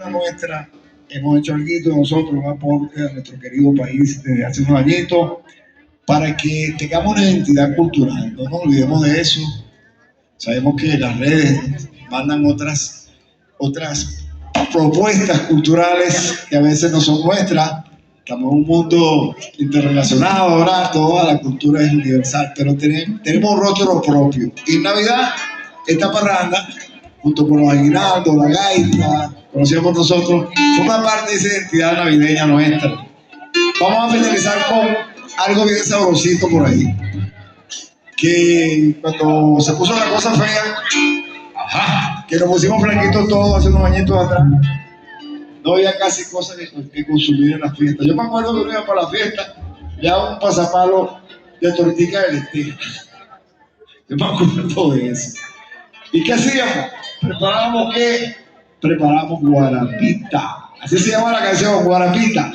Nuestra, hemos hecho algo nosotros, un aporte a nuestro querido país desde hace unos añitos para que tengamos una identidad cultural. No nos olvidemos de eso. Sabemos que las redes mandan otras propuestas culturales que a veces no son nuestras. Estamos en un mundo interrelacionado, ahora toda la cultura es universal, pero tenemos un rostro propio. Y en Navidad, esta parranda, junto con los aguinaldos, la gaita, conocíamos nosotros, forma parte de esa identidad navideña nuestra. Vamos a finalizar con algo bien sabrosito por ahí. Que cuando se puso la cosa fea, que nos pusimos flaquitos todos hace unos añitos atrás, no había casi cosas que consumir en las fiestas. Yo me acuerdo que uno iba para la fiesta, ya un pasapalo de tortilla de lenteja. Yo me acuerdo de eso. ¿Y qué hacíamos? ¿Preparábamos qué? Preparábamos guarapita. Así se llama la canción, guarapita.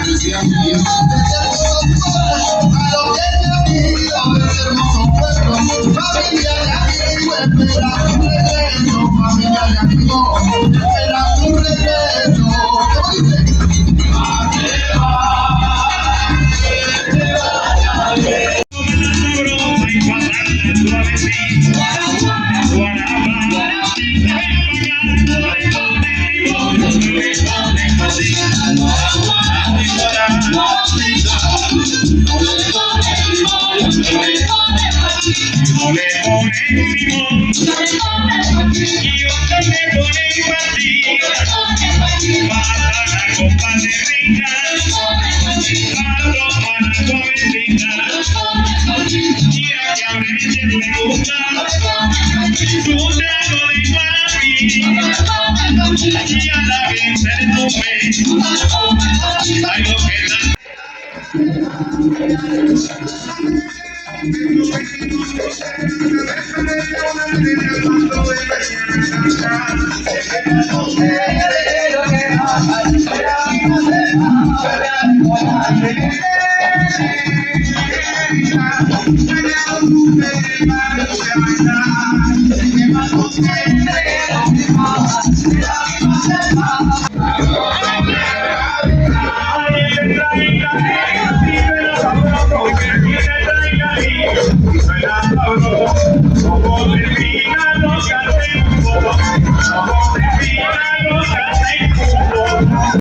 Como